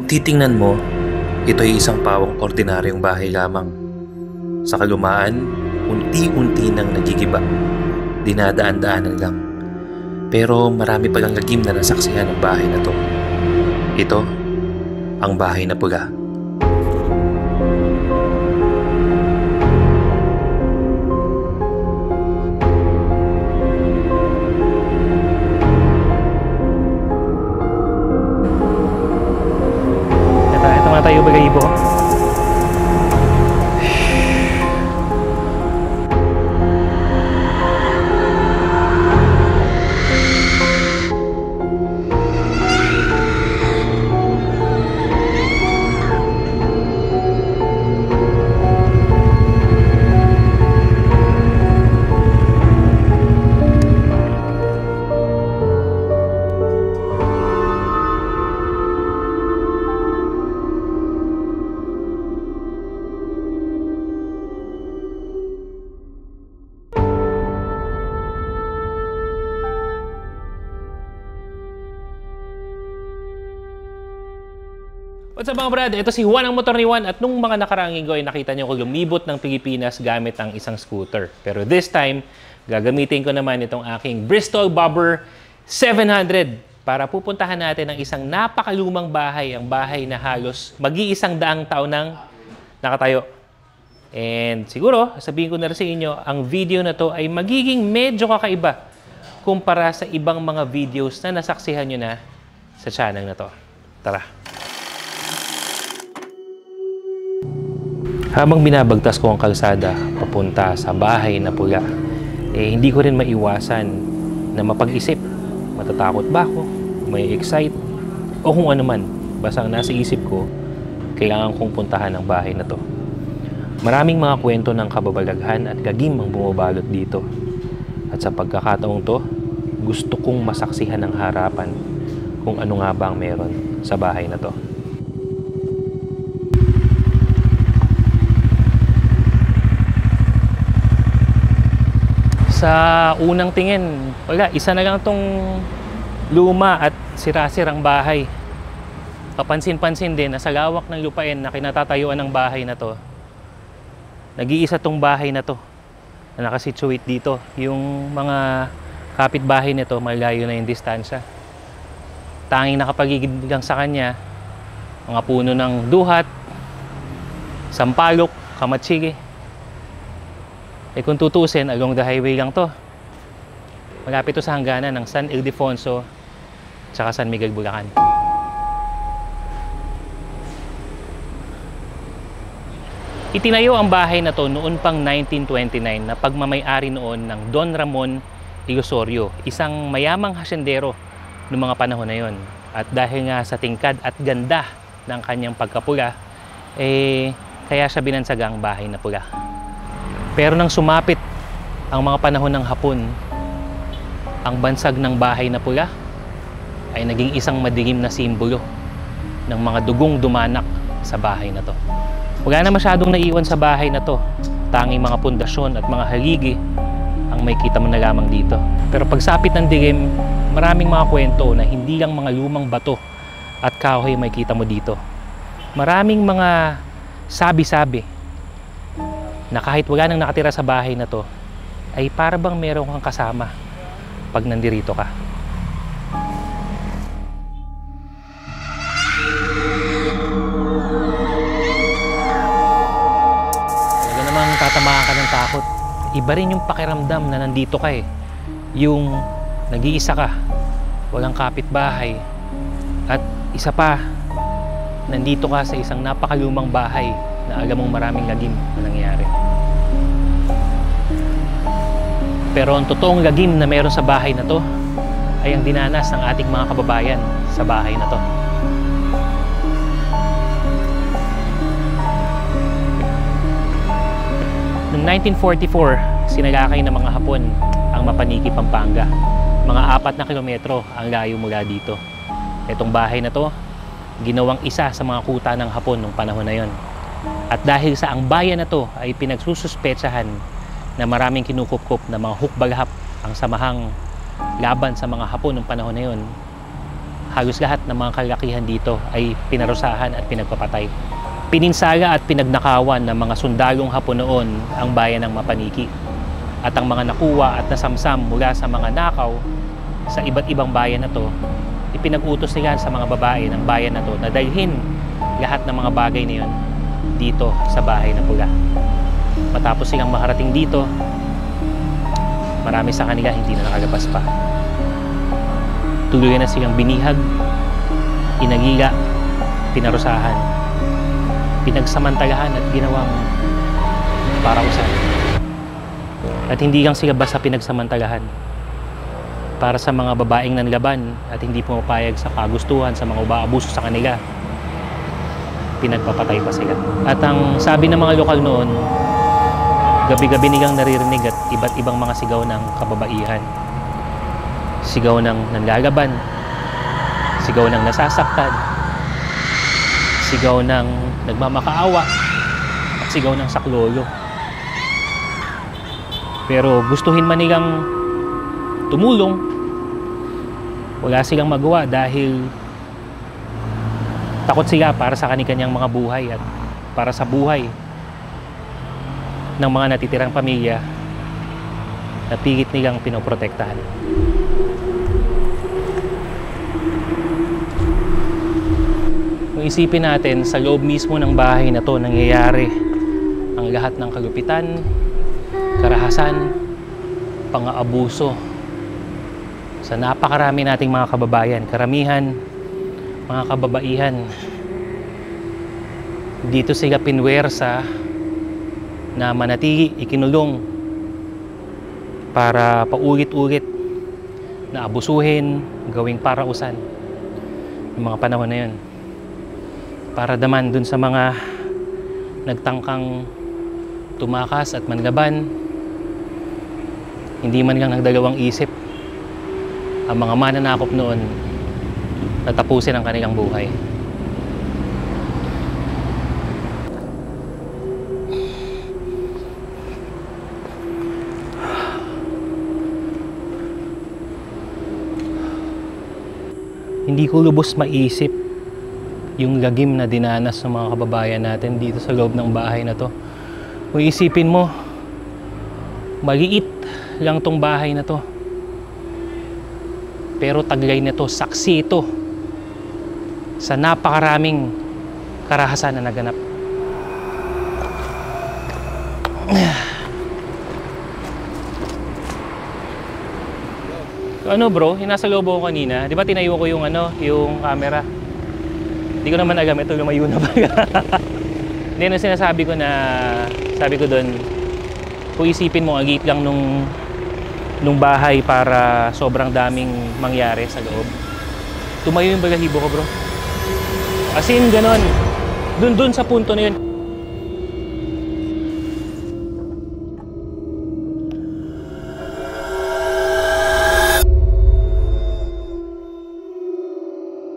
titingnan mo, ito ay isang pawang ordinaryong bahay lamang. Sa kalumaan, unti-unti nang nagigiba. Dinadaan-daanan lang. Pero marami palang lagim na nasaksihan ng bahay na to. Ito, ang bahay na pula. Ito nga tayo balayibo. What's up mga brad? Ito si Juan ang motor ni Juan at nung mga nakaraang linggo ay nakita niyo ko lumibot ng Pilipinas gamit ang isang scooter. Pero this time, gagamitin ko naman itong aking Bristol Bobber 700 para pupuntahan natin ang isang napakalumang bahay, ang bahay na halos mag-iisang daang taon nang nakatayo. And siguro, sabihin ko na rin sa inyo, ang video na to ay magiging medyo kakaiba kumpara sa ibang mga videos na nasaksihan nyo na sa channel na to. Tara! Habang binabagtas ko ang kalsada papunta sa bahay na pula, hindi ko rin maiwasan na mapag-isip. Matatakot ba ako? May excite? O kung ano man, basta ang nasa isip ko, kailangan kong puntahan ang bahay na to. Maraming mga kwento ng kababalaghan at gagim ang bumabalot dito. At sa pagkakataong to, gusto kong masaksihan ng harapan kung ano nga ba ang meron sa bahay na to. Sa unang tingin, wala, isa na lang tong luma at sirasirang bahay. Kapansin-pansin din na sa lawak ng lupain na kinatatayuan ng bahay na to, nag-iisa tong bahay na to na nakasituate dito. Yung mga kapitbahay nito, malayo na yung distansya. Tanging nakapagigid lang sa kanya, mga puno ng duhat, sampalok, kamatsigi. Kung tutusin, along the highway lang to. Malapit to sa hangganan ng San Ildefonso tsaka San Miguel, Bulacan. Itinayo ang bahay na to noon pang 1929 na pagmamay-ari noon ng Don Ramon Ilosorio, isang mayamang hasyendero noong mga panahon na yon. At dahil nga sa tingkad at ganda ng kanyang pagkapula, kaya siya binansagang bahay na pula. Pero nang sumapit ang mga panahon ng Hapon, ang bansag ng bahay na pula ay naging isang madilim na simbolo ng mga dugong dumanak sa bahay na to. Wala na masyadong naiwan sa bahay na to. Tanging mga pundasyon at mga haligi ang may kita mo na lamang dito. Pero pagsapit ng dilim, maraming mga kwento na hindi lang mga lumang bato at kahoy may kita mo dito. Maraming mga sabi-sabi na kahit wala nang nakatira sa bahay na to, ay para bang meron kang kasama pag nandirito ka. Wala namang tatamaan ka ng takot. Iba rin yung pakiramdam na nandito ka Yung nag-iisa ka, walang kapitbahay, at isa pa, nandito ka sa isang napakalumang bahay na alam mong maraming lagim na nangyari. Pero ang totoong lagim na meron sa bahay na to ay ang dinanas ng ating mga kababayan sa bahay na to. Noong 1944, sinalakay ng mga Hapon ang Mapaniki, Pampanga. Mga 4 na kilometro ang layo mula dito. Itong bahay na to, ginawang isa sa mga kuta ng Hapon noong panahon na yon. At dahil sa ang bayan na to ay pinagsususpetsahan na maraming kinukupkup na mga hukbalhap ang samahang laban sa mga Hapon ng panahon na yon, halos lahat ng mga kalalakihan dito ay pinarusahan at pinagpapatay. Pininsala at pinagnakawan ng mga sundalong Hapon noon ang bayan ng Mapaniki. At ang mga nakuha at nasamsam mula sa mga nakaw sa iba't ibang bayan na to, ipinag-utos nila sa mga babae ng bayan na to na dalhin lahat ng mga bagay na yun dito sa bahay na pula. Matapos silang makarating dito, marami sa kanila hindi na nakalabas pa. Tuloy na silang binihag, inagila, pinarusahan, pinagsamantalahan at ginawang parausan. At hindi lang sila basta pinagsamantalahan. Para sa mga babaeng nanlaban at hindi pumapayag sa kagustuhan sa mga umaabuso sa kanila, pinagpapatay pa sila. At ang sabi ng mga lokal noon, gabi-gabi nilang naririnig at iba't ibang mga sigaw ng kababaihan. Sigaw ng nanlalaban, sigaw ng nasasaktan, sigaw ng nagmamakaawa, at sigaw ng saklolo. Pero gustuhin man nilang tumulong, wala silang magawa dahil takot sila para sa kanilang mga buhay at para sa buhay ng mga natitirang pamilya na pigit nilang pinoprotektahan. Kung isipin natin, sa loob mismo ng bahay na to nangyayari ang lahat ng kalupitan, karahasan, pang-aabuso sa napakarami nating mga kababayan, karamihan mga kababaihan. Dito sila pinwersa na manatili, ikinulong para paulit-ulit na abusuhin, gawing parausan ng mga panahon na yun. Para daman dun sa mga nagtangkang tumakas at manlaban, hindi man lang nagdalawang isip ang mga mananakop noon na tapusin ang kanilang buhay. Hindi ko lubos maisip yung lagim na dinanas ng mga kababayan natin dito sa loob ng bahay na to. Kung isipin mo, maliit lang tong bahay na to, pero taglay nito, saksi ito sa napakaraming karahasan na naganap. Ano bro, nasa loob ako kanina, di ba tinayo ko yung yung camera? Hindi ko naman alam, ito lumayo na ba? Hindi, ano sinasabi ko na, sabi ko doon, kung isipin mo, agit lang nung bahay para sobrang daming mangyari sa loob. Tumayo yung balahibo ko bro. As in, ganon. Dun sa punto na yun.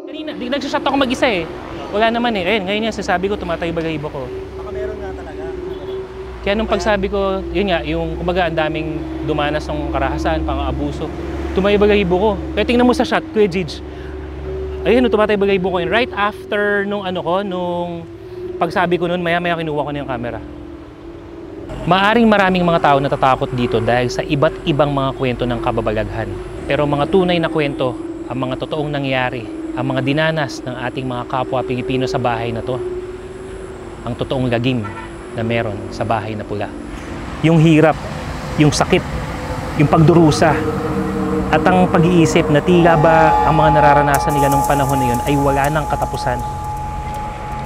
Kanina, nagsashot ako mag-isa eh. Wala naman eh. Ayun, ngayon nga sasabi ko, tumatayo balahibo ko. Baka meron nga talaga. Kaya nung pagsabi ko, yun nga, yung kumbaga ang daming dumanas ng karahasan, pang-abuso, tumayo balahibo ko. Kaya tingnan mo sa shot, Kuya Jidge. Ayun, tumatay balahibo ko yun. Right after nung nung pagsabi ko nun, maya-maya kinuha ko na yung camera. Maaring maraming mga tao natatakot dito dahil sa iba't ibang mga kwento ng kababalaghan. Pero mga tunay na kwento, ang mga totoong nangyari, ang mga dinanas ng ating mga kapwa Pilipino sa bahay na to, ang totoong lagim na meron sa bahay na pula. Yung hirap, yung sakit, yung pagdurusa, at ang pag-iisip na tila ba ang mga nararanasan nila nung panahon na yun ay wala nang katapusan.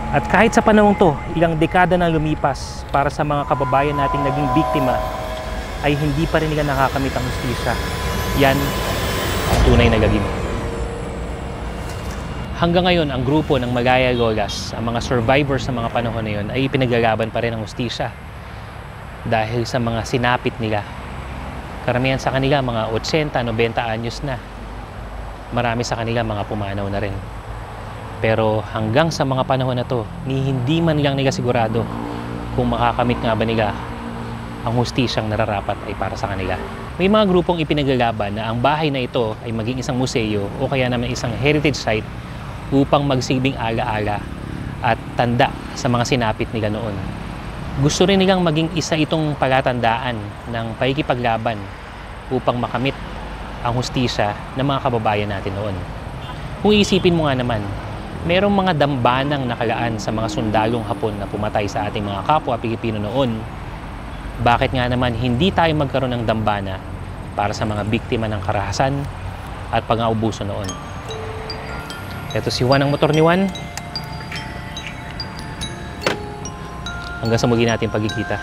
At kahit sa panahon to, ilang dekada na lumipas para sa mga kababayan nating naging biktima, ay hindi pa rin nila nakakamit ang hustisya. Yan ang tunay na lagim. Hanggang ngayon, ang grupo ng Magaya Lolas, ang mga survivors sa mga panahon na yun, ay pinaglalaban pa rin ang hustisya dahil sa mga sinapit nila. Karamihan sa kanila, mga 80, 90 anyos na. Marami sa kanila, mga pumanaw na rin. Pero hanggang sa mga panahon na to, hindi man lang nila sigurado kung makakamit nga ba nila ang hustisyang nararapat ay para sa kanila. May mga grupong ipinaglalaban na ang bahay na ito ay maging isang museo o kaya naman isang heritage site upang magsilbing alaala at tanda sa mga sinapit nila noon. Gusto rin nilang maging isa itong palatandaan ng pakikipaglaban upang makamit ang hustisya ng mga kababayan natin noon. Kung iisipin mo nga naman, merong mga dambanang nakalaan sa mga sundalong Hapon na pumatay sa ating mga kapwa Pilipino noon. Bakit nga naman hindi tayo magkaroon ng dambana para sa mga biktima ng karahasan at pang-aubuso noon? Ito si Juan ang motor ni Juan. Hanggang sa muli natin pagkikita.